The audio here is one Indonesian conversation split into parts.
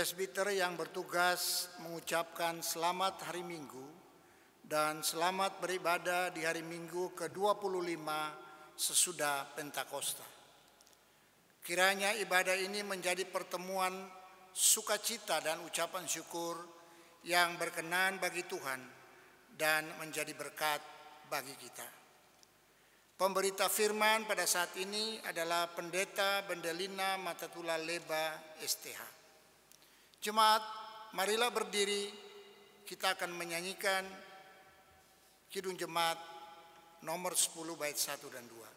Presbiter yang bertugas mengucapkan selamat hari Minggu dan selamat beribadah di hari Minggu ke-25 sesudah Pentakosta. Kiranya ibadah ini menjadi pertemuan sukacita dan ucapan syukur yang berkenan bagi Tuhan dan menjadi berkat bagi kita. Pemberita firman pada saat ini adalah Pendeta Bendelina Matatula Leba STH. Jemaat, marilah berdiri, kita akan menyanyikan Kidung Jemaat nomor 10 bait 1 dan 2.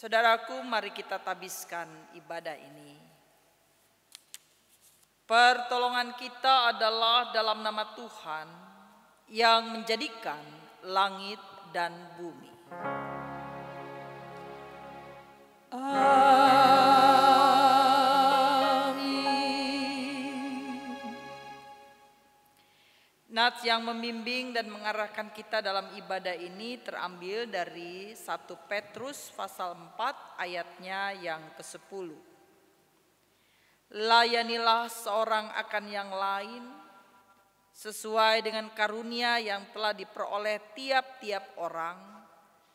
Saudaraku, mari kita tabiskan ibadah ini. Pertolongan kita adalah dalam nama Tuhan yang menjadikan langit dan bumi. Nats yang membimbing dan mengarahkan kita dalam ibadah ini terambil dari 1 Petrus pasal 4 ayatnya yang ke-10. Layanilah seorang akan yang lain sesuai dengan karunia yang telah diperoleh tiap-tiap orang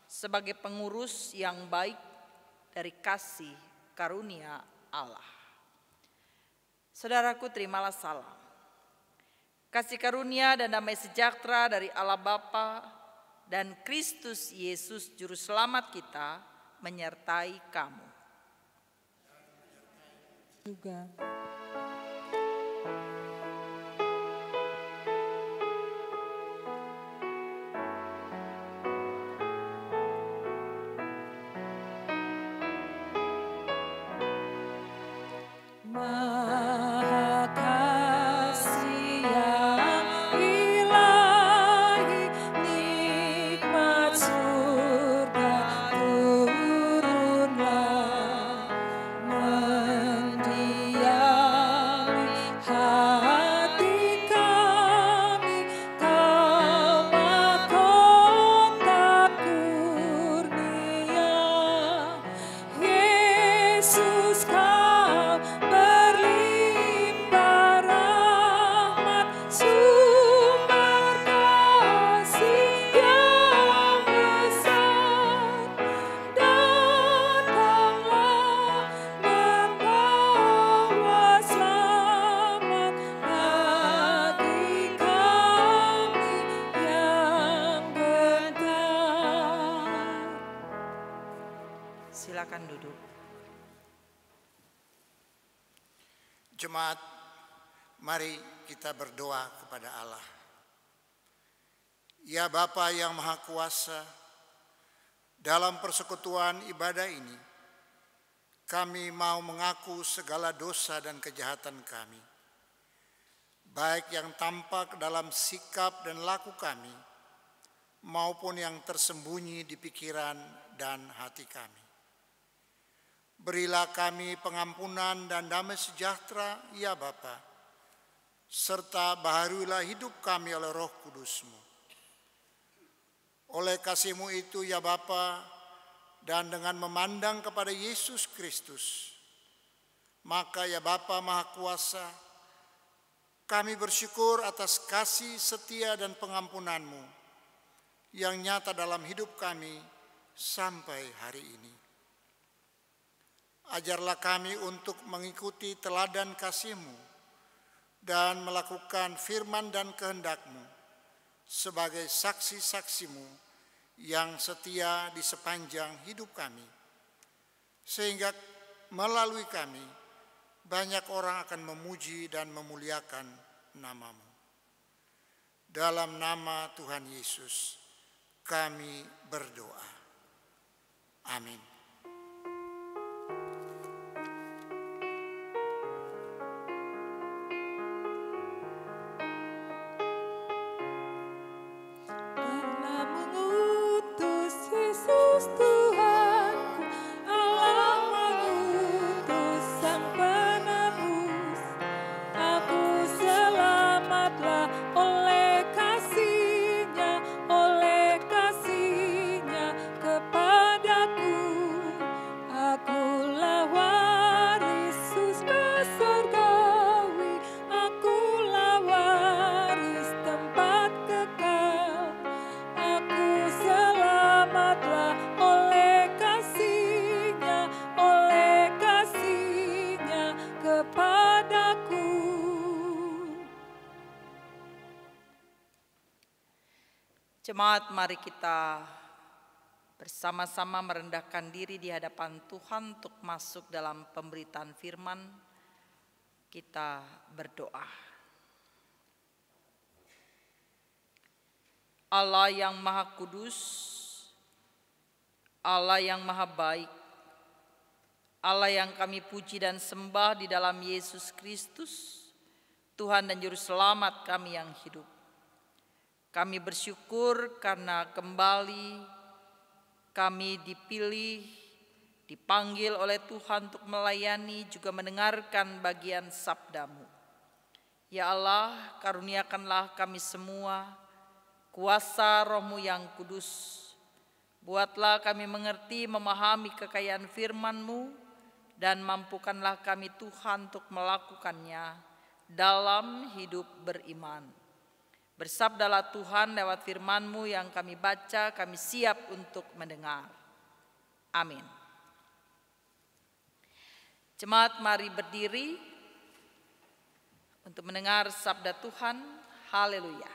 sebagai pengurus yang baik dari kasih karunia Allah. Saudaraku, terimalah salam. Kasih karunia dan damai sejahtera dari Allah Bapa dan Kristus Yesus Juru Selamat kita menyertai kamu. Juga. Silakan duduk. Jemaat, mari kita berdoa kepada Allah. Ya Bapa yang Maha Kuasa, dalam persekutuan ibadah ini, kami mau mengaku segala dosa dan kejahatan kami. baik yang tampak dalam sikap dan laku kami, maupun yang tersembunyi di pikiran dan hati kami. Berilah kami pengampunan dan damai sejahtera, ya Bapa, serta baharuilah hidup kami oleh Roh Kudus-Mu. Oleh kasih-Mu itu, ya Bapa, dan dengan memandang kepada Yesus Kristus, maka ya Bapa Maha Kuasa, kami bersyukur atas kasih setia dan pengampunan-Mu yang nyata dalam hidup kami sampai hari ini. Ajarlah kami untuk mengikuti teladan kasih-Mu dan melakukan firman dan kehendak-Mu sebagai saksi-saksi-Mu yang setia di sepanjang hidup kami, sehingga melalui kami banyak orang akan memuji dan memuliakan nama-Mu. Dalam nama Tuhan Yesus kami berdoa. Amin. Jemaat, mari kita bersama-sama merendahkan diri di hadapan Tuhan untuk masuk dalam pemberitaan firman. Kita berdoa. Allah yang Maha Kudus, Allah yang Maha Baik, Allah yang kami puji dan sembah di dalam Yesus Kristus, Tuhan dan Juru Selamat kami yang hidup. Kami bersyukur karena kembali kami dipilih, dipanggil oleh Tuhan untuk melayani juga mendengarkan bagian sabda-Mu. Ya Allah, karuniakanlah kami semua kuasa Roh-Mu yang kudus. Buatlah kami mengerti, memahami kekayaan firman-Mu, dan mampukanlah kami Tuhan untuk melakukannya dalam hidup beriman. Bersabdalah Tuhan lewat firman-Mu yang kami baca, kami siap untuk mendengar. Amin. Jemaat, mari berdiri untuk mendengar sabda Tuhan. Haleluya.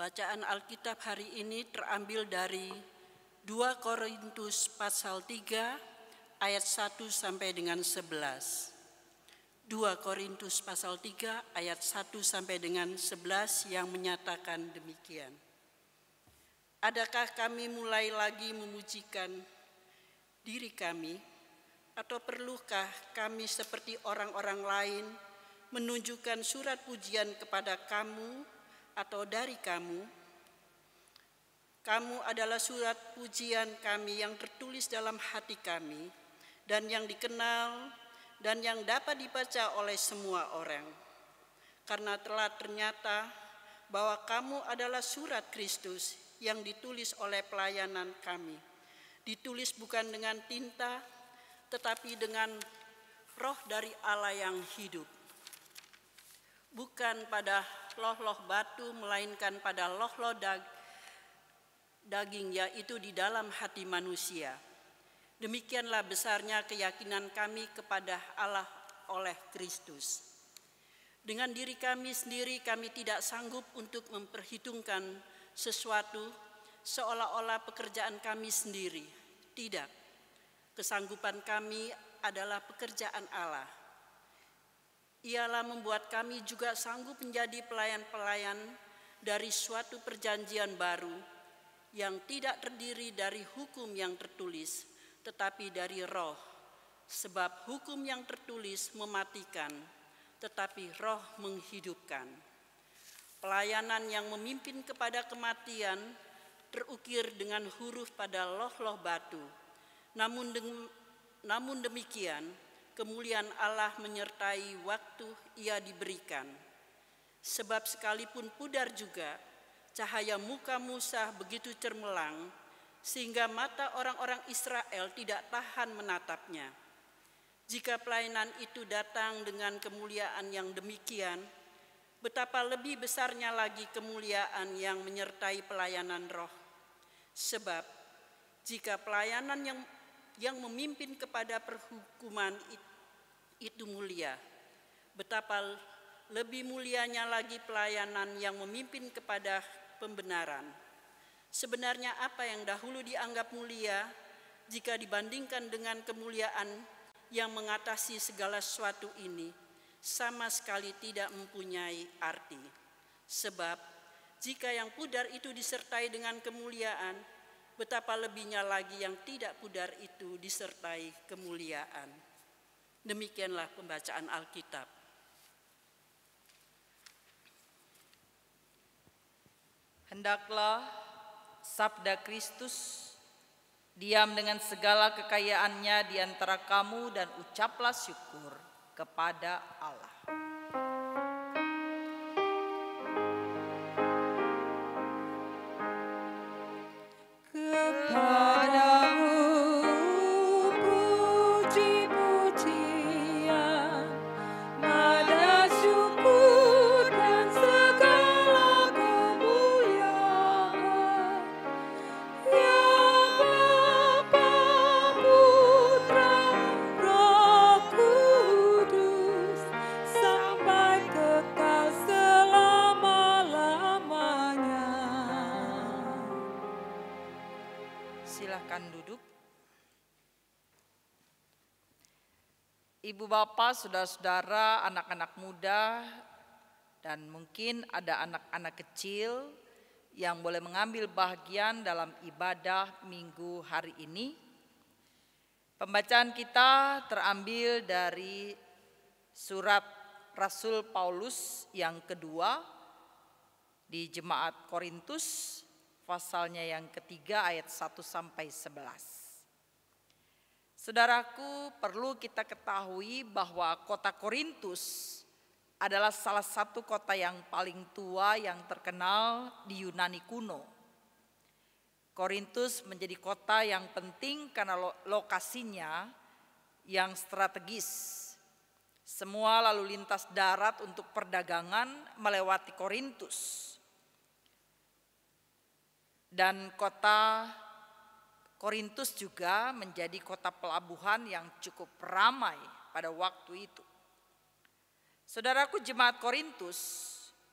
Bacaan Alkitab hari ini terambil dari 2 Korintus pasal 3 ayat 1 sampai dengan 11. 2 Korintus pasal 3 ayat 1 sampai dengan 11 yang menyatakan demikian. Adakah kami mulai lagi memujikan diri kami, atau perlukah kami seperti orang-orang lain menunjukkan surat pujian kepada kamu atau dari kamu? Kamu adalah surat pujian kami yang tertulis dalam hati kami dan yang dikenal dan yang dapat dibaca oleh semua orang. Karena telah ternyata bahwa kamu adalah surat Kristus yang ditulis oleh pelayanan kami. Ditulis bukan dengan tinta, tetapi dengan Roh dari Allah yang hidup. Bukan pada loh-loh batu, melainkan pada loh-loh daging, yaitu di dalam hati manusia. Demikianlah besarnya keyakinan kami kepada Allah oleh Kristus. Dengan diri kami sendiri kami tidak sanggup untuk memperhitungkan sesuatu seolah-olah pekerjaan kami sendiri. Tidak. Kesanggupan kami adalah pekerjaan Allah. Ialah membuat kami juga sanggup menjadi pelayan-pelayan dari suatu perjanjian baru yang tidak terdiri dari hukum yang tertulis, tetapi dari roh. Sebab hukum yang tertulis mematikan, tetapi roh menghidupkan. Pelayanan yang memimpin kepada kematian terukir dengan huruf pada loh-loh batu. Namun demikian, kemuliaan Allah menyertai waktu ia diberikan. Sebab sekalipun pudar juga, cahaya muka Musa begitu cermelang, sehingga mata orang-orang Israel tidak tahan menatapnya. Jika pelayanan itu datang dengan kemuliaan yang demikian, betapa lebih besarnya lagi kemuliaan yang menyertai pelayanan roh. Sebab jika pelayanan yang memimpin kepada perhukuman itu mulia, betapa lebih mulianya lagi pelayanan yang memimpin kepada pembenaran. Sebenarnya apa yang dahulu dianggap mulia, jika dibandingkan dengan kemuliaan yang mengatasi segala sesuatu ini, sama sekali tidak mempunyai arti. Sebab jika yang pudar itu disertai dengan kemuliaan, betapa lebihnya lagi yang tidak pudar itu disertai kemuliaan. Demikianlah pembacaan Alkitab. Hendaklah sabda Kristus diam dengan segala kekayaannya di antara kamu dan ucaplah syukur kepada Allah. Silakan duduk. Ibu bapak, saudara-saudara, anak-anak muda, dan mungkin ada anak-anak kecil yang boleh mengambil bagian dalam ibadah minggu hari ini. Pembacaan kita terambil dari surat Rasul Paulus yang kedua di Jemaat Korintus, pasalnya yang ketiga ayat 1 sampai 11. Saudaraku, perlu kita ketahui bahwa kota Korintus adalah salah satu kota yang paling tua yang terkenal di Yunani kuno. Korintus menjadi kota yang penting karena lokasinya yang strategis. Semua lalu lintas darat untuk perdagangan melewati Korintus. Dan kota Korintus juga menjadi kota pelabuhan yang cukup ramai pada waktu itu. Saudaraku, jemaat Korintus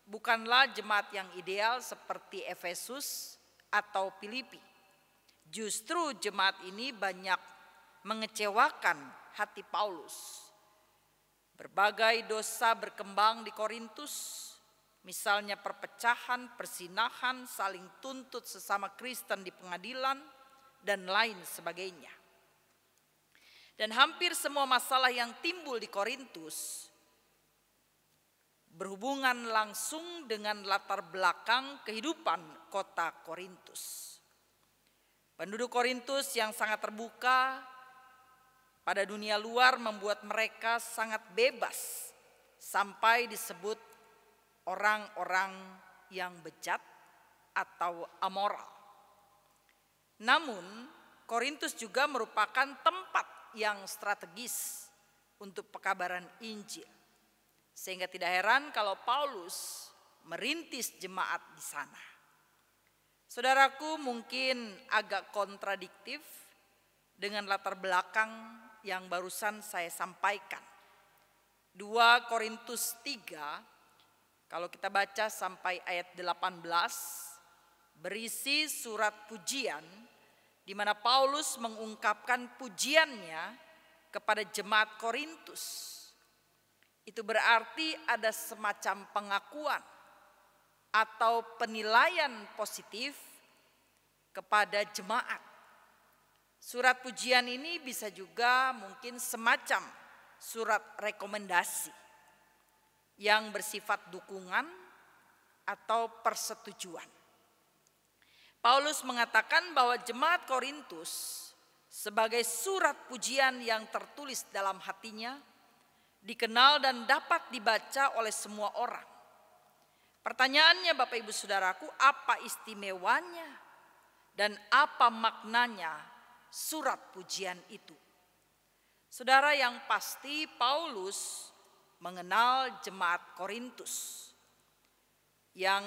bukanlah jemaat yang ideal seperti Efesus atau Filipi. Justru jemaat ini banyak mengecewakan hati Paulus. Berbagai dosa berkembang di Korintus, misalnya perpecahan, persinahan, saling tuntut sesama Kristen di pengadilan, dan lain sebagainya. Dan hampir semua masalah yang timbul di Korintus berhubungan langsung dengan latar belakang kehidupan kota Korintus. Penduduk Korintus yang sangat terbuka pada dunia luar membuat mereka sangat bebas sampai disebut orang-orang yang bejat atau amoral. Namun, Korintus juga merupakan tempat yang strategis untuk pekabaran Injil. Sehingga tidak heran kalau Paulus merintis jemaat di sana. Saudaraku, mungkin agak kontradiktif dengan latar belakang yang barusan saya sampaikan. 2 Korintus 3, kalau kita baca sampai ayat 18, berisi surat pujian di mana Paulus mengungkapkan pujiannya kepada jemaat Korintus. Itu berarti ada semacam pengakuan atau penilaian positif kepada jemaat. Surat pujian ini bisa juga mungkin semacam surat rekomendasi yang bersifat dukungan atau persetujuan. Paulus mengatakan bahwa jemaat Korintus sebagai surat pujian yang tertulis dalam hatinya, dikenal dan dapat dibaca oleh semua orang. Pertanyaannya Bapak Ibu Saudaraku, apa istimewanya dan apa maknanya surat pujian itu? Saudara, yang pasti Paulus mengenal jemaat Korintus yang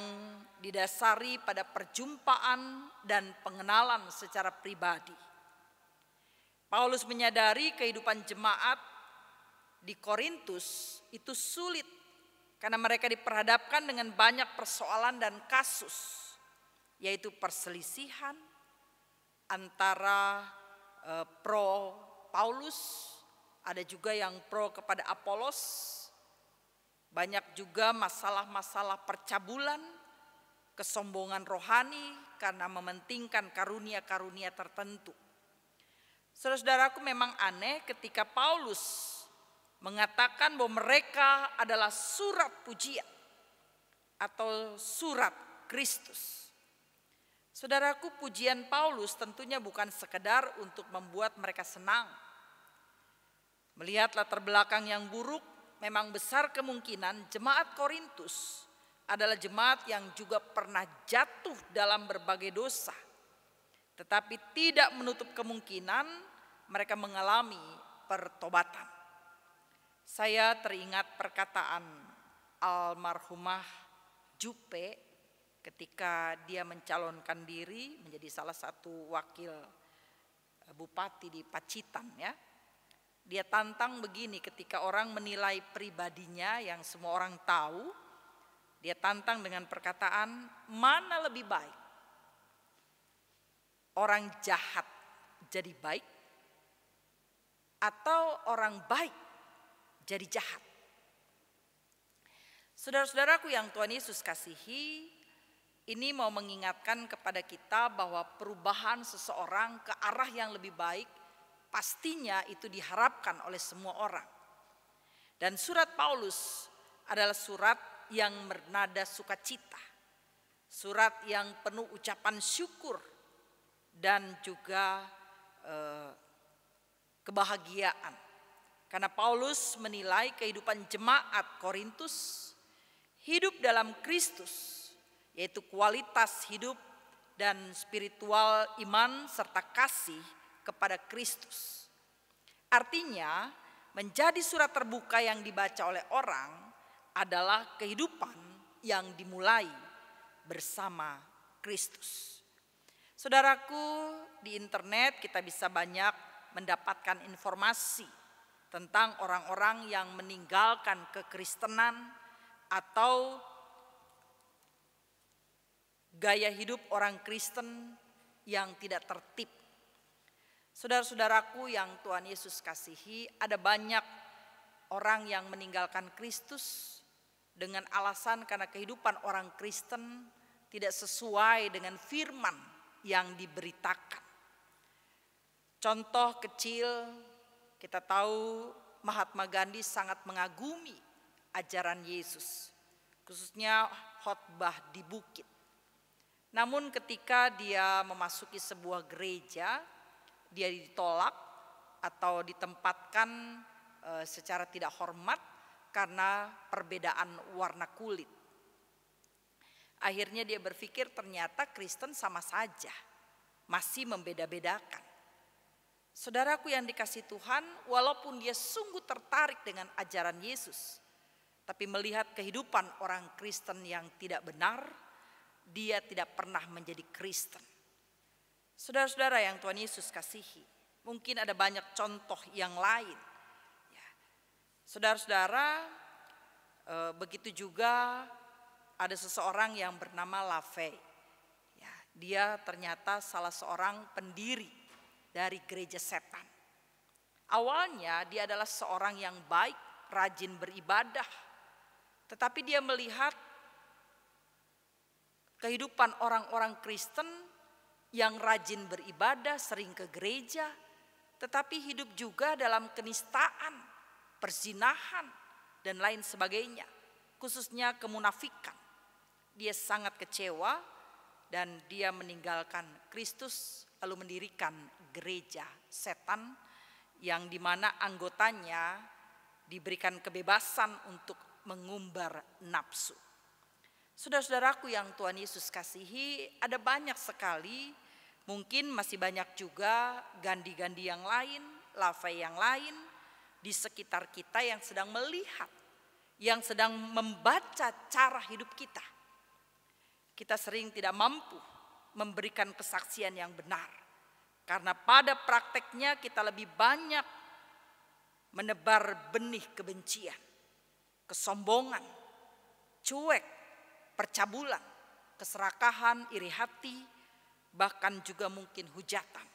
didasari pada perjumpaan dan pengenalan secara pribadi. Paulus menyadari kehidupan jemaat di Korintus itu sulit karena mereka diperhadapkan dengan banyak persoalan dan kasus, yaitu perselisihan antara pro Paulus, ada juga yang pro kepada Apolos. Banyak juga masalah-masalah percabulan, kesombongan rohani karena mementingkan karunia-karunia tertentu. Saudara-saudaraku, memang aneh ketika Paulus mengatakan bahwa mereka adalah surat pujian atau surat Kristus. Saudaraku, pujian Paulus tentunya bukan sekedar untuk membuat mereka senang. Melihat latar belakang yang buruk, memang besar kemungkinan jemaat Korintus adalah jemaat yang juga pernah jatuh dalam berbagai dosa. Tetapi tidak menutup kemungkinan mereka mengalami pertobatan. Saya teringat perkataan almarhumah Jupe ketika dia mencalonkan diri menjadi salah satu wakil bupati di Pacitan, ya. Dia tantang begini ketika orang menilai pribadinya yang semua orang tahu. Dia tantang dengan perkataan, mana lebih baik? Orang jahat jadi baik atau orang baik jadi jahat? Saudara-saudaraku yang Tuhan Yesus kasihi, ini mau mengingatkan kepada kita bahwa perubahan seseorang ke arah yang lebih baik pastinya itu diharapkan oleh semua orang. Dan surat Paulus adalah surat yang bernada sukacita. Surat yang penuh ucapan syukur dan juga kebahagiaan. Karena Paulus menilai kehidupan jemaat Korintus hidup dalam Kristus, yaitu kualitas hidup dan spiritual iman serta kasih kepada Kristus. Artinya, menjadi surat terbuka yang dibaca oleh orang adalah kehidupan yang dimulai bersama Kristus. Saudaraku, di internet kita bisa banyak mendapatkan informasi tentang orang-orang yang meninggalkan kekristenan atau gaya hidup orang Kristen yang tidak tertib. Saudara-saudaraku yang Tuhan Yesus kasihi, ada banyak orang yang meninggalkan Kristus dengan alasan karena kehidupan orang Kristen tidak sesuai dengan firman yang diberitakan. Contoh kecil, kita tahu Mahatma Gandhi sangat mengagumi ajaran Yesus, khususnya khotbah di bukit. Namun ketika dia memasuki sebuah gereja, dia ditolak atau ditempatkan secara tidak hormat karena perbedaan warna kulit. Akhirnya dia berpikir ternyata Kristen sama saja, masih membeda-bedakan. Saudaraku yang dikasihi Tuhan, walaupun dia sungguh tertarik dengan ajaran Yesus, tapi melihat kehidupan orang Kristen yang tidak benar, dia tidak pernah menjadi Kristen. Saudara-saudara yang Tuhan Yesus kasihi, mungkin ada banyak contoh yang lain. Saudara-saudara, begitu juga ada seseorang yang bernama LaVey. Ya, dia ternyata salah seorang pendiri dari gereja setan. Awalnya dia adalah seorang yang baik, rajin beribadah. Tetapi dia melihat kehidupan orang-orang Kristen yang rajin beribadah, sering ke gereja, tetapi hidup juga dalam kenistaan, perzinahan, dan lain sebagainya. Khususnya kemunafikan. Dia sangat kecewa dan dia meninggalkan Kristus lalu mendirikan gereja setan yang dimana anggotanya diberikan kebebasan untuk mengumbar nafsu. Saudara-saudaraku yang Tuhan Yesus kasihi, ada banyak sekali, mungkin masih banyak juga gandhi-gandhi yang lain, LaVey yang lain di sekitar kita yang sedang melihat, yang sedang membaca cara hidup kita. Kita sering tidak mampu memberikan kesaksian yang benar. Karena pada prakteknya kita lebih banyak menebar benih kebencian, kesombongan, cuek, percabulan, keserakahan, iri hati, bahkan juga mungkin hujatan.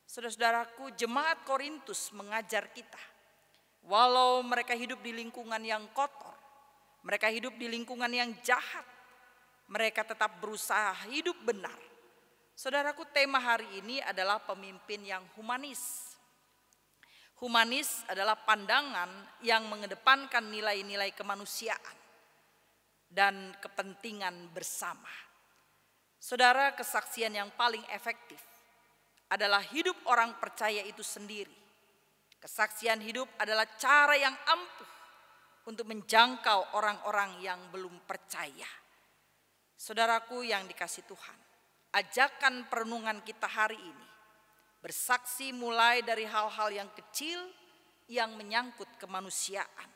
Saudara-saudaraku, jemaat Korintus mengajar kita, walau mereka hidup di lingkungan yang kotor, mereka hidup di lingkungan yang jahat, mereka tetap berusaha hidup benar. Saudaraku, tema hari ini adalah pemimpin yang humanis. Humanis adalah pandangan yang mengedepankan nilai-nilai kemanusiaan dan kepentingan bersama. Saudara, kesaksian yang paling efektif adalah hidup orang percaya itu sendiri. Kesaksian hidup adalah cara yang ampuh untuk menjangkau orang-orang yang belum percaya. Saudaraku yang dikasihi Tuhan, ajakan perenungan kita hari ini bersaksi mulai dari hal-hal yang kecil yang menyangkut kemanusiaan.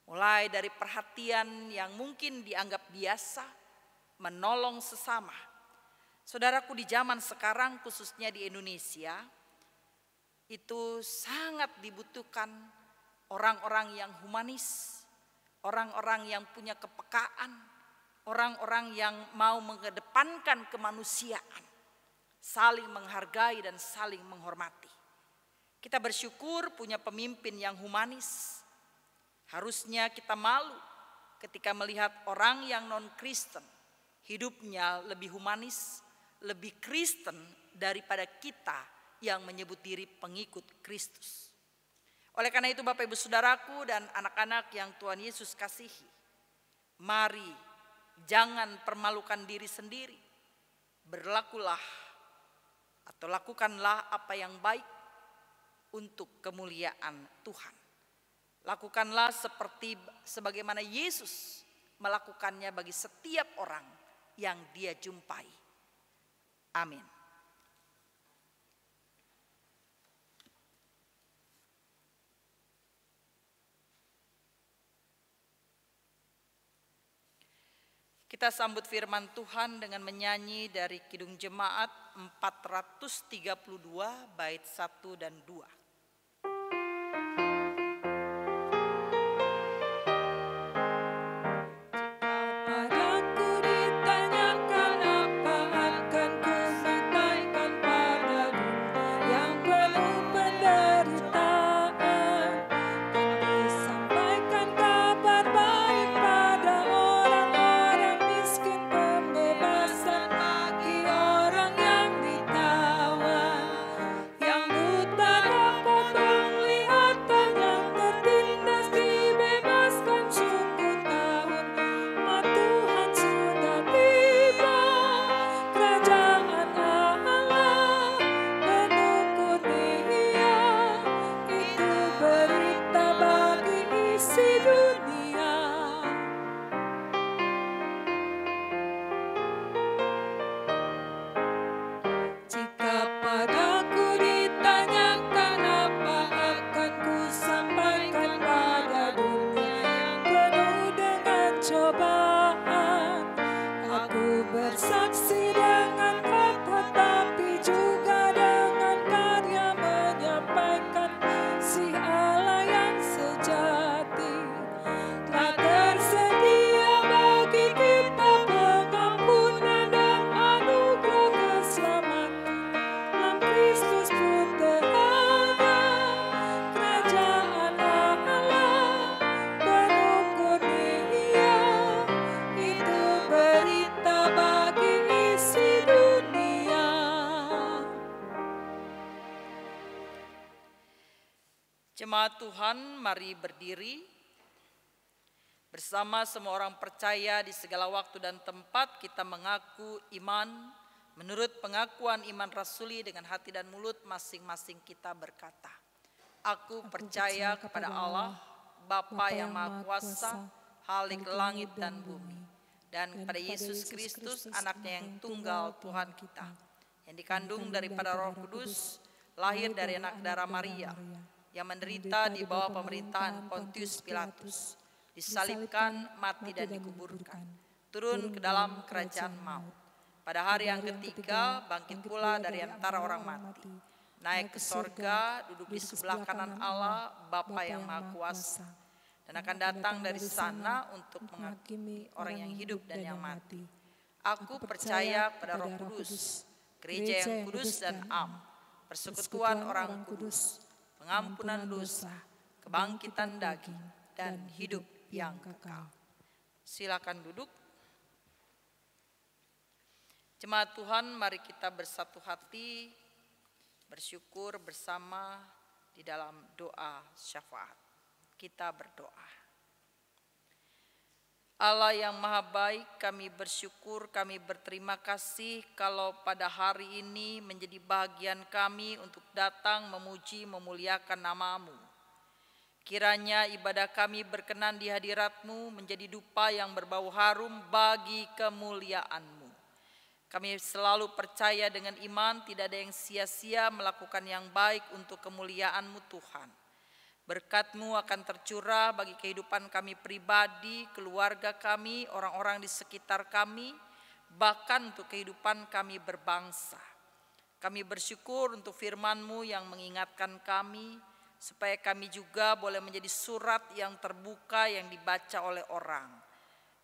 Mulai dari perhatian yang mungkin dianggap biasa, menolong sesama. Saudaraku, di zaman sekarang khususnya di Indonesia, itu sangat dibutuhkan orang-orang yang humanis, orang-orang yang punya kepekaan, orang-orang yang mau mengedepankan kemanusiaan, saling menghargai dan saling menghormati. Kita bersyukur punya pemimpin yang humanis. Harusnya kita malu ketika melihat orang yang non-Kristen hidupnya lebih humanis, lebih Kristen daripada kita yang menyebut diri pengikut Kristus. Oleh karena itu Bapak Ibu Saudaraku dan anak-anak yang Tuhan Yesus kasihi, mari jangan permalukan diri sendiri. Berlakulah atau lakukanlah apa yang baik untuk kemuliaan Tuhan. Lakukanlah sebagaimana Yesus melakukannya bagi setiap orang yang dia jumpai. Amin. Kita sambut firman Tuhan dengan menyanyi dari Kidung Jemaat 432 bait 1 dan 2. Yang buta Tuhan, mari berdiri. Bersama semua orang percaya di segala waktu dan tempat kita mengaku iman menurut pengakuan iman rasuli dengan hati dan mulut masing-masing kita berkata, Aku percaya kepada Allah, Bapa yang Maha Kuasa, Khalik langit dan bumi, dan kepada Yesus Kristus, anaknya yang tunggal Tuhan kita, yang dikandung daripada Roh Kudus, lahir dari anak darah Maria, yang menderita di bawah pemerintahan Pontius Pilatus, disalibkan, mati dan dikuburkan, turun ke dalam kerajaan maut. Pada hari yang ketiga bangkit pula dari antara orang mati, naik ke sorga, duduk di sebelah kanan Allah, Bapa yang Maha Kuasa, dan akan datang dari sana untuk menghakimi orang yang hidup dan yang mati. Aku percaya pada Roh Kudus, gereja yang kudus dan am, persekutuan orang kudus, pengampunan dosa, kebangkitan daging, dan hidup yang kekal. Silakan duduk. Jemaat Tuhan, mari kita bersatu hati, bersyukur bersama di dalam doa syafaat. Kita berdoa. Allah yang Maha Baik, kami bersyukur, kami berterima kasih kalau pada hari ini menjadi bagian kami untuk datang memuji, memuliakan nama-Mu. Kiranya ibadah kami berkenan di hadirat-Mu menjadi dupa yang berbau harum bagi kemuliaan-Mu. Kami selalu percaya dengan iman tidak ada yang sia-sia melakukan yang baik untuk kemuliaan-Mu Tuhan. Berkat-Mu akan tercurah bagi kehidupan kami pribadi, keluarga kami, orang-orang di sekitar kami, bahkan untuk kehidupan kami berbangsa. Kami bersyukur untuk firman-Mu yang mengingatkan kami, supaya kami juga boleh menjadi surat yang terbuka yang dibaca oleh orang.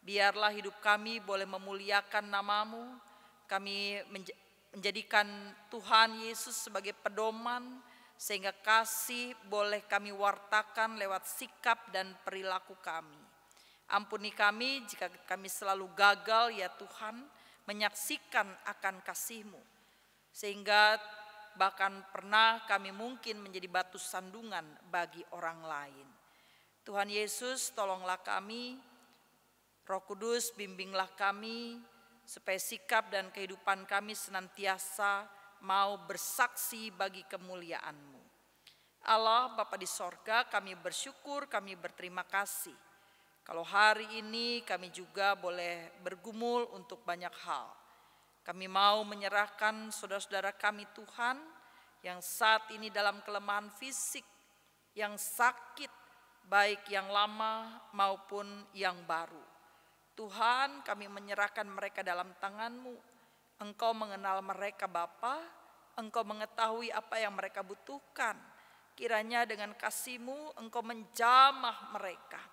Biarlah hidup kami boleh memuliakan nama-Mu, kami menjadikan Tuhan Yesus sebagai pedoman, sehingga kasih boleh kami wartakan lewat sikap dan perilaku kami. Ampuni kami jika kami selalu gagal ya Tuhan menyaksikan akan kasih-Mu, sehingga bahkan pernah kami mungkin menjadi batu sandungan bagi orang lain. Tuhan Yesus, tolonglah kami, Roh Kudus bimbinglah kami, supaya sikap dan kehidupan kami senantiasa mau bersaksi bagi kemuliaan-Mu. Allah Bapa di sorga, kami bersyukur, kami berterima kasih. Kalau hari ini kami juga boleh bergumul untuk banyak hal. Kami mau menyerahkan saudara-saudara kami Tuhan yang saat ini dalam kelemahan fisik, yang sakit, baik yang lama maupun yang baru. Tuhan, kami menyerahkan mereka dalam tangan-Mu. Engkau mengenal mereka Bapa, Engkau mengetahui apa yang mereka butuhkan. Kiranya dengan kasih-Mu Engkau menjamah mereka.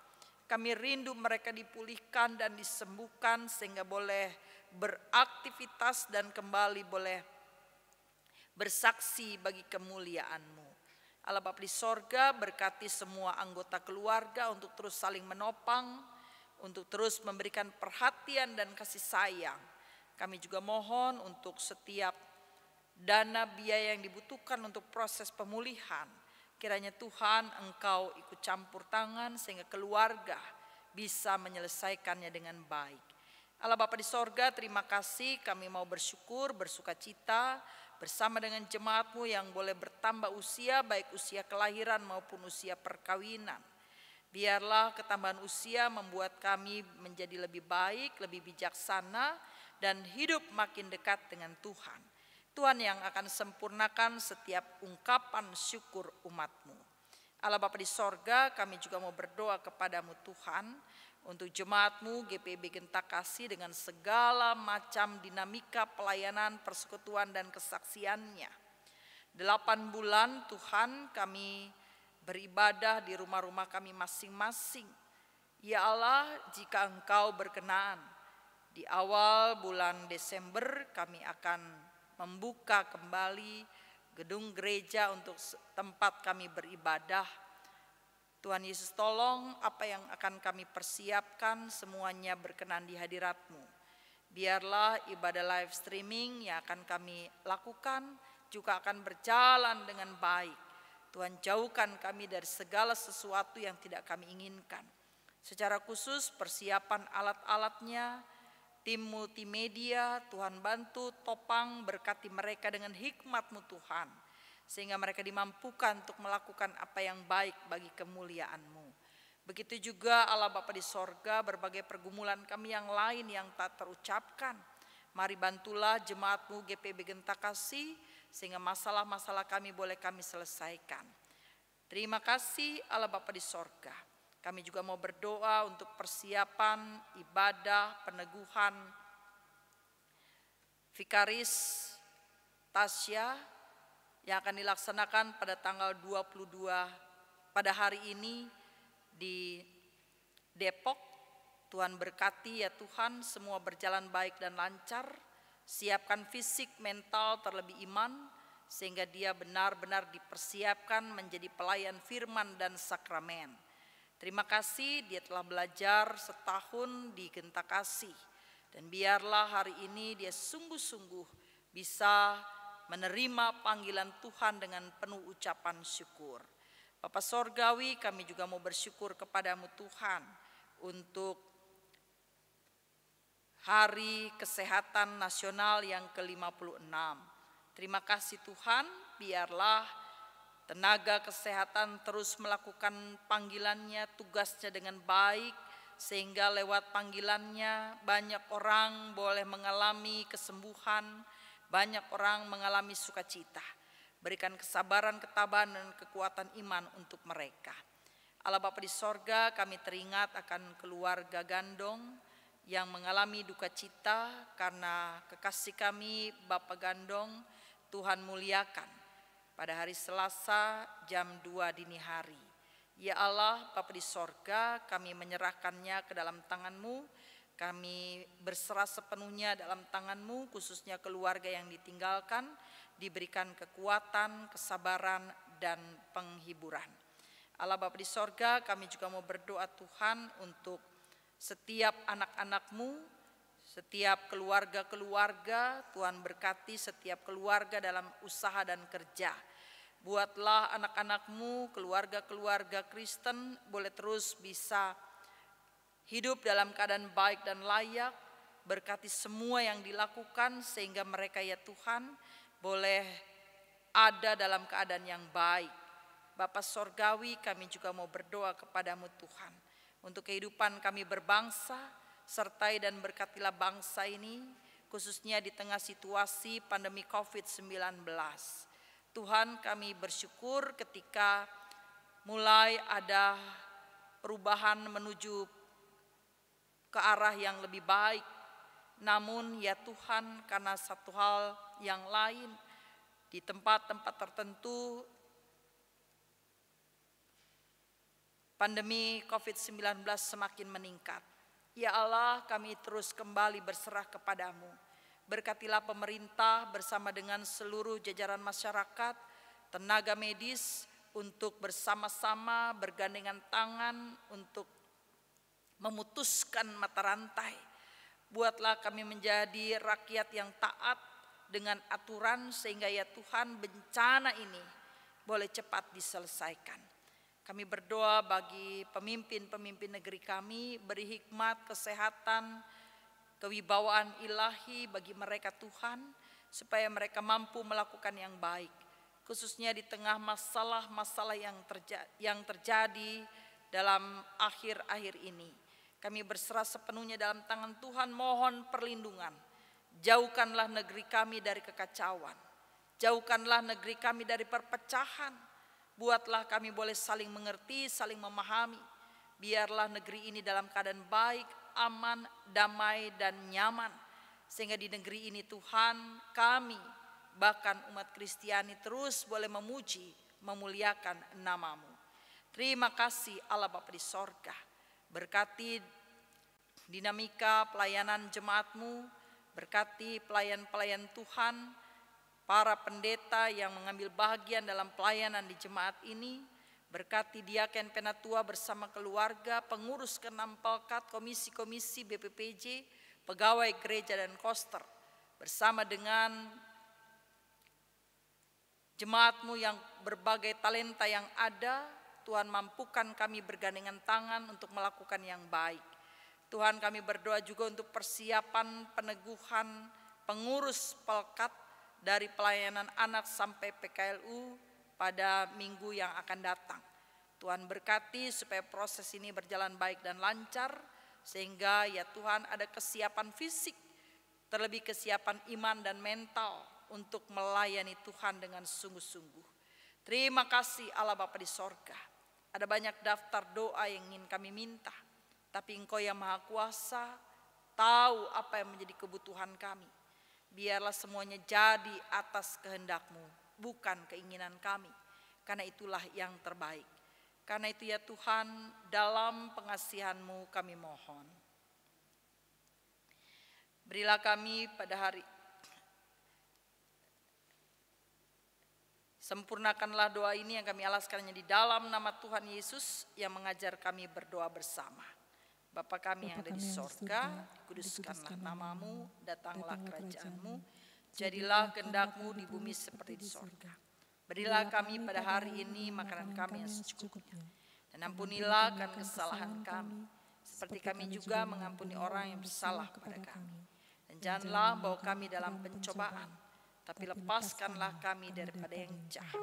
Kami rindu mereka dipulihkan dan disembuhkan sehingga boleh beraktivitas dan kembali boleh bersaksi bagi kemuliaan-Mu. Allah Bapa di sorga, berkati semua anggota keluarga untuk terus saling menopang, untuk terus memberikan perhatian dan kasih sayang. Kami juga mohon untuk setiap dana biaya yang dibutuhkan untuk proses pemulihan. Kiranya Tuhan Engkau ikut campur tangan sehingga keluarga bisa menyelesaikannya dengan baik. Allah Bapa di sorga, terima kasih, kami mau bersyukur, bersukacita bersama dengan jemaat-Mu yang boleh bertambah usia, baik usia kelahiran maupun usia perkawinan. Biarlah ketambahan usia membuat kami menjadi lebih baik, lebih bijaksana, dan hidup makin dekat dengan Tuhan. Tuhan yang akan sempurnakan setiap ungkapan syukur umat-Mu. Allah Bapa di sorga, kami juga mau berdoa kepadamu Tuhan, untuk jemaat-Mu GPIB Genta Kasih dengan segala macam dinamika pelayanan, persekutuan dan kesaksiannya. 8 bulan Tuhan kami beribadah di rumah-rumah kami masing-masing. Ya Allah, jika Engkau berkenan, di awal bulan Desember kami akan membuka kembali gedung gereja untuk tempat kami beribadah. Tuhan Yesus, tolong apa yang akan kami persiapkan semuanya berkenan di hadirat-Mu. Biarlah ibadah live streaming yang akan kami lakukan juga akan berjalan dengan baik. Tuhan, jauhkan kami dari segala sesuatu yang tidak kami inginkan. Secara khusus persiapan alat-alatnya, tim multimedia, Tuhan bantu, topang, berkati mereka dengan hikmat-Mu Tuhan. Sehingga mereka dimampukan untuk melakukan apa yang baik bagi kemuliaan-Mu. Begitu juga Allah Bapa di sorga, berbagai pergumulan kami yang lain yang tak terucapkan. Mari bantulah jemaat-Mu GPB Genta Kasih, sehingga masalah-masalah kami boleh kami selesaikan. Terima kasih Allah Bapa di sorga. Kami juga mau berdoa untuk persiapan ibadah peneguhan Vikaris Tasya yang akan dilaksanakan pada tanggal 22 pada hari ini di Depok. Tuhan berkati ya Tuhan, semua berjalan baik dan lancar. Siapkan fisik, mental, terlebih iman, sehingga dia benar-benar dipersiapkan menjadi pelayan firman dan sakramen. Terima kasih dia telah belajar setahun di Genta Kasih. Dan biarlah hari ini dia sungguh-sungguh bisa menerima panggilan Tuhan dengan penuh ucapan syukur. Bapa Sorgawi, kami juga mau bersyukur kepadamu Tuhan untuk Hari Kesehatan Nasional yang ke-56. Terima kasih Tuhan, biarlah tenaga kesehatan terus melakukan panggilannya, tugasnya dengan baik, sehingga lewat panggilannya banyak orang boleh mengalami kesembuhan, banyak orang mengalami sukacita. Berikan kesabaran, ketabahan, dan kekuatan iman untuk mereka. Allah Bapa di sorga, kami teringat akan keluarga Gandong yang mengalami duka cita karena kekasih kami Bapak Gandong. Tuhan muliakan pada hari Selasa jam 2 dini hari. Ya Allah Bapa di sorga, kami menyerahkannya ke dalam tangan-Mu. Kami berserah sepenuhnya dalam tangan-Mu, khususnya keluarga yang ditinggalkan, diberikan kekuatan, kesabaran, dan penghiburan. Allah Bapa di sorga, kami juga mau berdoa Tuhan untuk setiap anak-anak-Mu, setiap keluarga-keluarga. Tuhan berkati setiap keluarga dalam usaha dan kerja. Buatlah anak-anak-Mu, keluarga-keluarga Kristen boleh terus bisa hidup dalam keadaan baik dan layak. Berkati semua yang dilakukan sehingga mereka ya Tuhan boleh ada dalam keadaan yang baik. Bapa Sorgawi, kami juga mau berdoa kepadamu Tuhan untuk kehidupan kami berbangsa. Sertai dan berkatilah bangsa ini khususnya di tengah situasi pandemi COVID-19. Tuhan, kami bersyukur ketika mulai ada perubahan menuju ke arah yang lebih baik. Namun ya Tuhan, karena satu hal yang lain, di tempat-tempat tertentu pandemi COVID-19 semakin meningkat. Ya Allah, kami terus kembali berserah kepadamu. Berkatilah pemerintah bersama dengan seluruh jajaran masyarakat, tenaga medis, untuk bersama-sama bergandengan tangan untuk memutuskan mata rantai. Buatlah kami menjadi rakyat yang taat dengan aturan, sehingga ya Tuhan bencana ini boleh cepat diselesaikan. Kami berdoa bagi pemimpin-pemimpin negeri kami, beri hikmat, kesehatan, kewibawaan ilahi bagi mereka Tuhan, supaya mereka mampu melakukan yang baik. Khususnya di tengah masalah-masalah yang terjadi dalam akhir-akhir ini. Kami berserah sepenuhnya dalam tangan Tuhan, mohon perlindungan. Jauhkanlah negeri kami dari kekacauan. Jauhkanlah negeri kami dari perpecahan. Buatlah kami boleh saling mengerti, saling memahami. Biarlah negeri ini dalam keadaan baik, aman, damai, dan nyaman. Sehingga di negeri ini Tuhan, kami bahkan umat Kristiani terus boleh memuji, memuliakan nama-Mu. Terima kasih Allah Bapa di sorga. Berkati dinamika pelayanan jemaat-Mu, berkati pelayan-pelayan Tuhan, para pendeta yang mengambil bagian dalam pelayanan di jemaat ini, berkati diaken penatua bersama keluarga, pengurus ke-6 Pelkat, komisi-komisi BPPJ, pegawai gereja dan koster, bersama dengan Jemaat-Mu yang berbagai talenta yang ada, Tuhan mampukan kami bergandengan tangan untuk melakukan yang baik. Tuhan, kami berdoa juga untuk persiapan peneguhan pengurus pelkat dari pelayanan anak sampai PKLU pada minggu yang akan datang. Tuhan berkati supaya proses ini berjalan baik dan lancar, sehingga ya Tuhan ada kesiapan fisik, terlebih kesiapan iman dan mental untuk melayani Tuhan dengan sungguh-sungguh. Terima kasih Allah Bapa di sorga. Ada banyak daftar doa yang ingin kami minta, tapi Engkau yang Maha Kuasa tahu apa yang menjadi kebutuhan kami. Biarlah semuanya jadi atas kehendak-Mu, bukan keinginan kami, karena itulah yang terbaik. Karena itu ya Tuhan, dalam pengasihan-Mu kami mohon. Berilah kami pada hari, sempurnakanlah doa ini yang kami alaskannya di dalam nama Tuhan Yesus yang mengajar kami berdoa bersama. Bapa kami yang ada di sorga, dikuduskanlah namamu, datanglah kerajaan-Mu, jadilah kehendak-Mu di bumi seperti di sorga. Berilah kami pada hari ini makanan kami yang secukupnya, dan ampunilah akan kesalahan kami, seperti kami juga mengampuni orang yang bersalah kepada kami. Dan janganlah bawa kami dalam pencobaan, tapi lepaskanlah kami daripada yang jahat.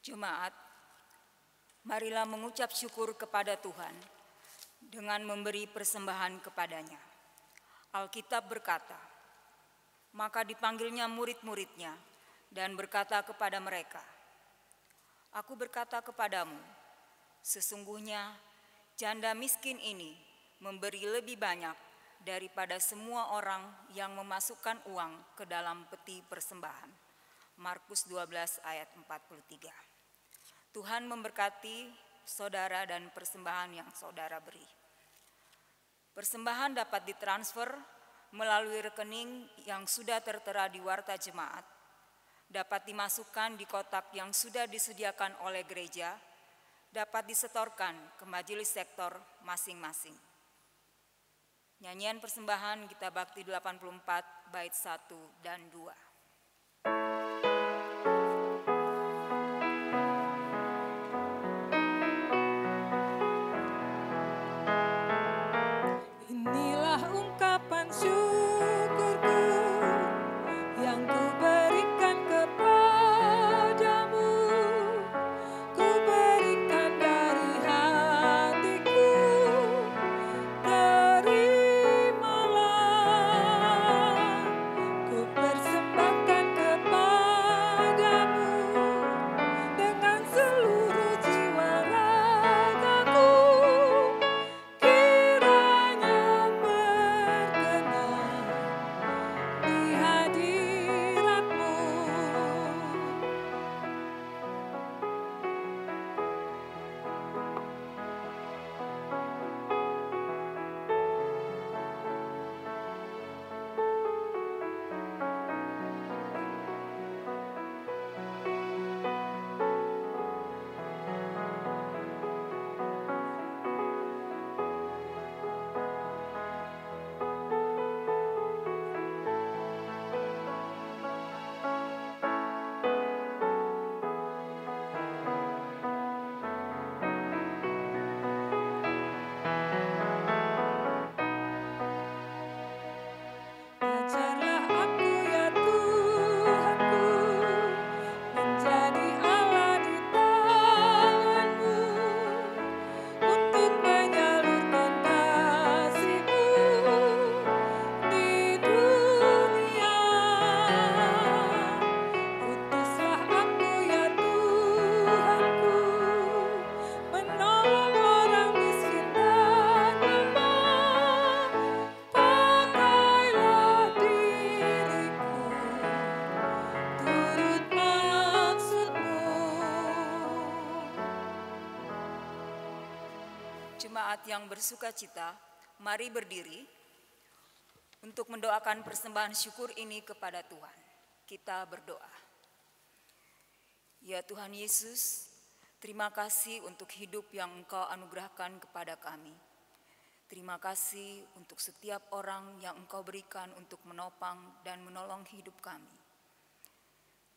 Jemaat, marilah mengucap syukur kepada Tuhan dengan memberi persembahan kepadanya. Alkitab berkata, maka dipanggilnya murid-muridnya dan berkata kepada mereka, Aku berkata kepadamu, sesungguhnya janda miskin ini memberi lebih banyak daripada semua orang yang memasukkan uang ke dalam peti persembahan. Markus 12 ayat 43. Tuhan memberkati saudara dan persembahan yang saudara beri. Persembahan dapat ditransfer melalui rekening yang sudah tertera di warta jemaat, dapat dimasukkan di kotak yang sudah disediakan oleh gereja, dapat disetorkan ke majelis sektor masing-masing. Nyanyian persembahan Gita Bakti 84 bait 1 dan 2. Syukurku yang ku berikan kepadamu, ku berikan dari hatiku, terimalah, ku persembahkan jemaat yang bersuka cita, mari berdiri untuk mendoakan persembahan syukur ini kepada Tuhan. Kita berdoa. Ya Tuhan Yesus, terima kasih untuk hidup yang Engkau anugerahkan kepada kami. Terima kasih untuk setiap orang yang Engkau berikan untuk menopang dan menolong hidup kami.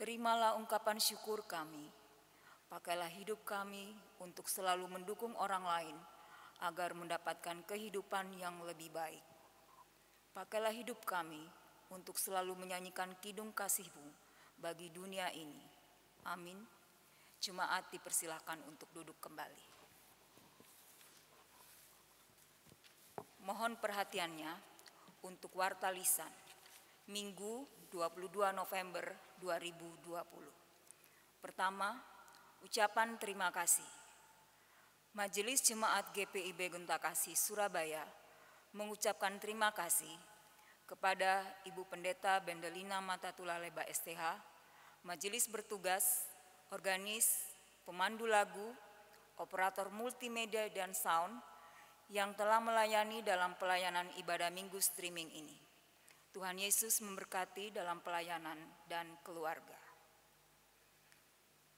Terimalah ungkapan syukur kami. Pakailah hidup kami untuk selalu mendukung orang lain agar mendapatkan kehidupan yang lebih baik. Pakailah hidup kami untuk selalu menyanyikan kidung kasih-Mu bagi dunia ini. Amin. Jemaat dipersilakan untuk duduk kembali. Mohon perhatiannya untuk warta lisan Minggu 22 November 2020. Pertama, ucapan terima kasih. Majelis Jemaat GPIB Gentakasih Surabaya mengucapkan terima kasih kepada Ibu Pendeta Bendelina Matatula-Leba STH, Majelis bertugas, organis, pemandu lagu, operator multimedia dan sound yang telah melayani dalam pelayanan ibadah minggu streaming ini. Tuhan Yesus memberkati dalam pelayanan dan keluarga.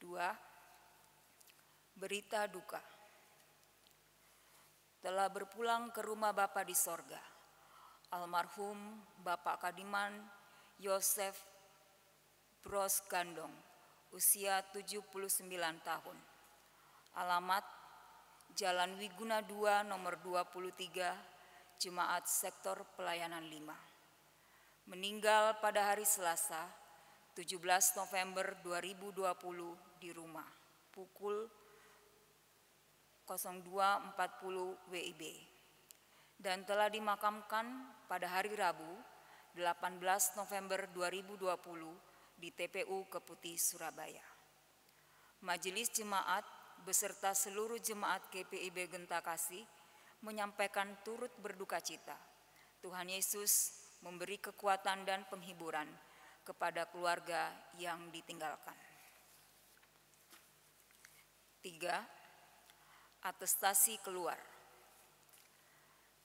2. Berita duka. Telah berpulang ke rumah Bapa di sorga, almarhum Bapak Kadiman Yosef Bros Gandong, usia 79 tahun. Alamat Jalan Wiguna 2 nomor 23, Jemaat Sektor Pelayanan 5. Meninggal pada hari Selasa, 17 November 2020 di rumah, pukul 02.40 WIB. Dan telah dimakamkan pada hari Rabu, 18 November 2020 di TPU Keputih, Surabaya. Majelis Jemaat beserta seluruh jemaat GPIB Gentakasih menyampaikan turut berduka cita. Tuhan Yesus memberi kekuatan dan penghiburan kepada keluarga yang ditinggalkan. 3. Atestasi keluar.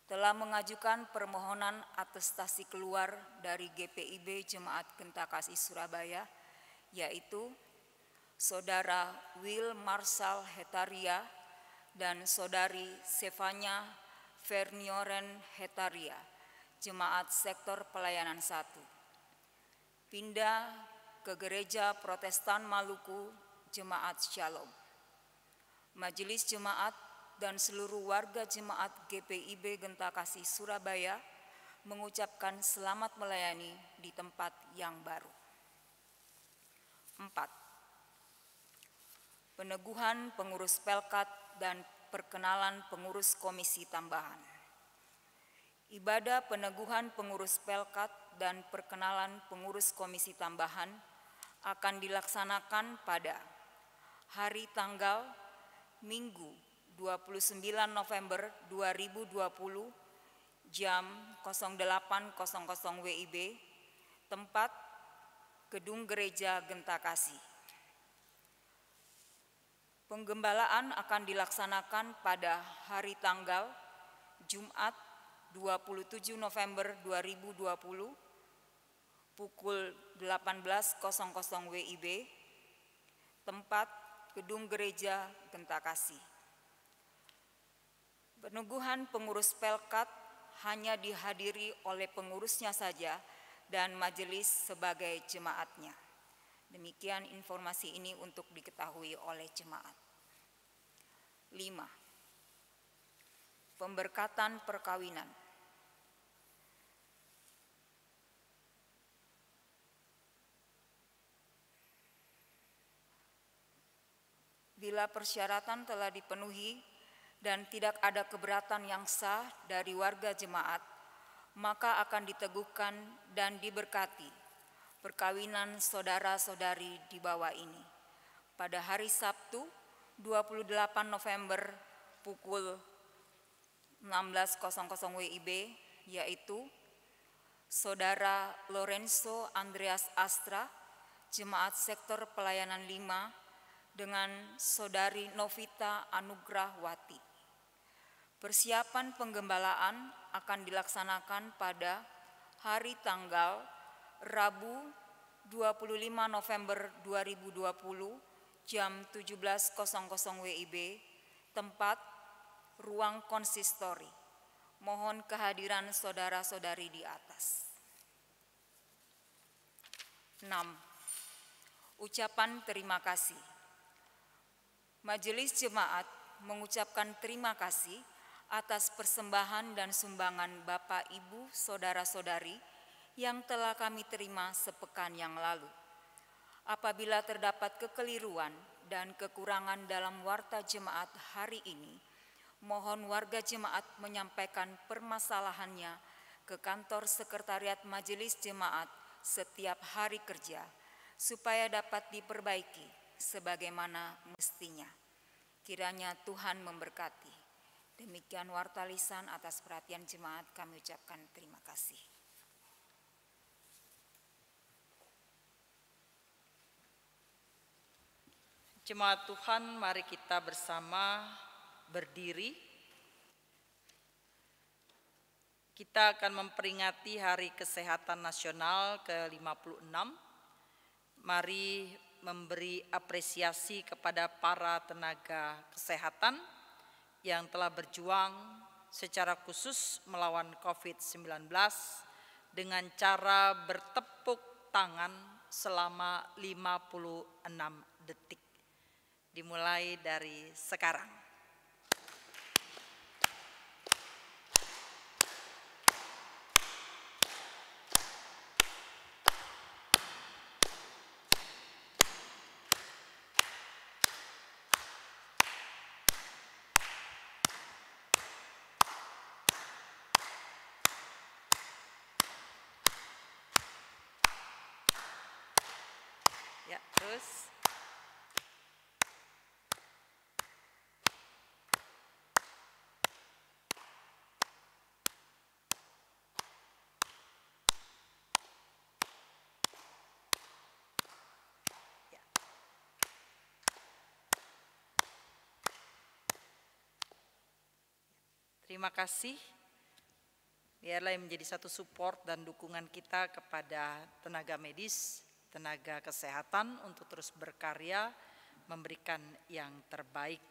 Telah mengajukan permohonan atestasi keluar dari GPIB Jemaat Gentakasih Surabaya, yaitu Saudara Will Marshall Hetaria dan Saudari Stefania Vernioren Hetaria, Jemaat Sektor Pelayanan 1. Pindah ke Gereja Protestan Maluku, Jemaat Shalom. Majelis Jemaat dan seluruh warga Jemaat GPIB Gentakasih Surabaya mengucapkan selamat melayani di tempat yang baru. 4. Peneguhan pengurus Pelkat dan perkenalan pengurus komisi tambahan. Ibadah peneguhan pengurus Pelkat dan perkenalan pengurus komisi tambahan akan dilaksanakan pada hari tanggal Minggu 29 November 2020 jam 08.00 WIB, tempat Gedung Gereja Gentakasih. Penggembalaan akan dilaksanakan pada hari tanggal Jumat 27 November 2020 pukul 18.00 WIB, tempat Gedung Gereja Gentakasih. Peneguhan pengurus Pelkat hanya dihadiri oleh pengurusnya saja dan majelis sebagai jemaatnya. Demikian informasi ini untuk diketahui oleh jemaat. 5. Pemberkatan perkawinan. Bila persyaratan telah dipenuhi dan tidak ada keberatan yang sah dari warga jemaat, maka akan diteguhkan dan diberkati perkawinan saudara-saudari di bawah ini pada hari Sabtu 28 November pukul 16.00 WIB, yaitu Saudara Lorenzo Andreas Astra, Jemaat Sektor Pelayanan 5, dengan Saudari Novita Anugrahwati. Persiapan penggembalaan akan dilaksanakan pada hari tanggal Rabu 25 November 2020 jam 17.00 WIB, tempat ruang konsistori. Mohon kehadiran saudara-saudari di atas. 6. Ucapan terima kasih. Majelis Jemaat mengucapkan terima kasih atas persembahan dan sumbangan Bapak, Ibu, saudara-saudari yang telah kami terima sepekan yang lalu. Apabila terdapat kekeliruan dan kekurangan dalam warta jemaat hari ini, mohon warga jemaat menyampaikan permasalahannya ke kantor sekretariat Majelis Jemaat setiap hari kerja, supaya dapat diperbaiki sebagaimana mestinya. Kiranya Tuhan memberkati. Demikian warta lisan. Atas perhatian jemaat kami ucapkan terima kasih. Jemaat Tuhan, mari kita bersama berdiri. Kita akan memperingati Hari Kesehatan Nasional ke-56. Mari memberi apresiasi kepada para tenaga kesehatan yang telah berjuang secara khusus melawan COVID-19 dengan cara bertepuk tangan selama 56 detik. Dimulai dari sekarang. Ya, terus. Terima kasih. Biarlah yang menjadi satu support dan dukungan kita kepada tenaga medis, tenaga kesehatan untuk terus berkarya, memberikan yang terbaik.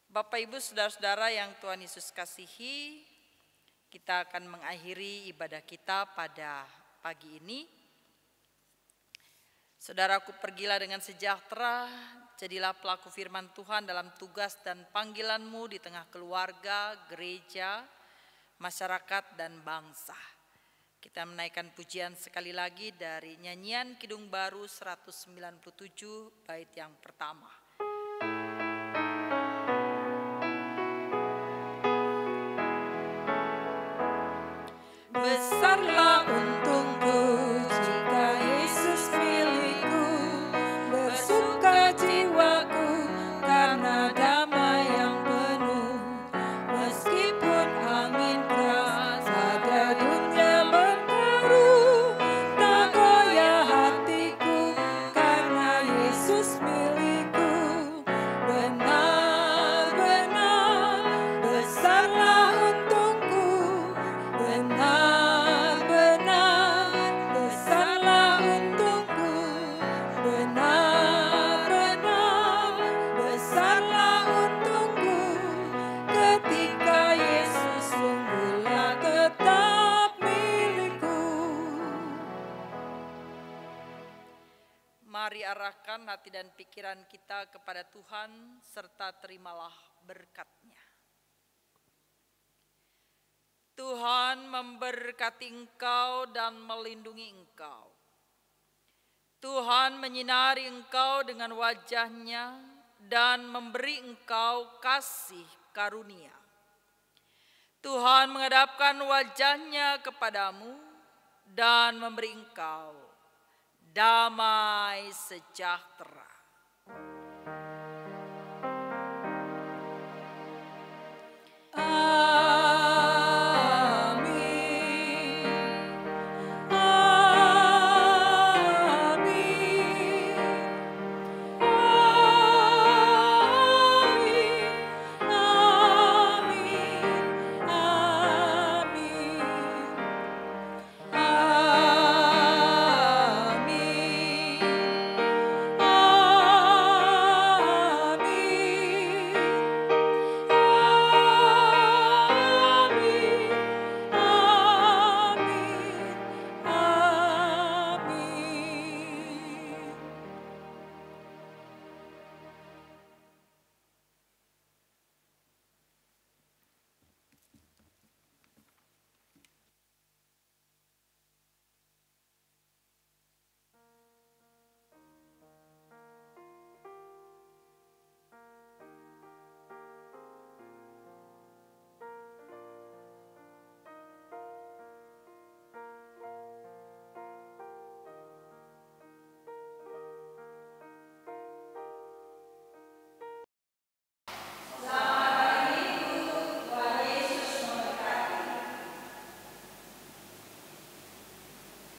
Bapak, Ibu, saudara-saudara yang Tuhan Yesus kasihi, kita akan mengakhiri ibadah kita pada pagi ini. Saudaraku, pergilah dengan sejahtera, jadilah pelaku firman Tuhan dalam tugas dan panggilanmu di tengah keluarga, gereja, masyarakat, dan bangsa. Kita menaikkan pujian sekali lagi dari nyanyian Kidung Baru 197 bait yang pertama. Besarlah untungku jika Yesus milikku, bersuka jiwaku karena damai yang penuh. Meskipun angin keras pada dunia bertaruh, tak goyah hatiku karena Yesus milikku. Benar-benar besarlah untungku, benar-benar besarlah untungku, benar-benar besarlah untungku, ketika Yesus sungguhlah tetap milikku. Mari arahkan hati dan pikiran kita kepada Tuhan serta terimalah berkat-Nya. Tuhan memberkati engkau dan melindungi engkau. Tuhan menyinari engkau dengan wajah-Nya dan memberi engkau kasih karunia. Tuhan menghadapkan wajah-Nya kepadamu dan memberi engkau damai sejahtera.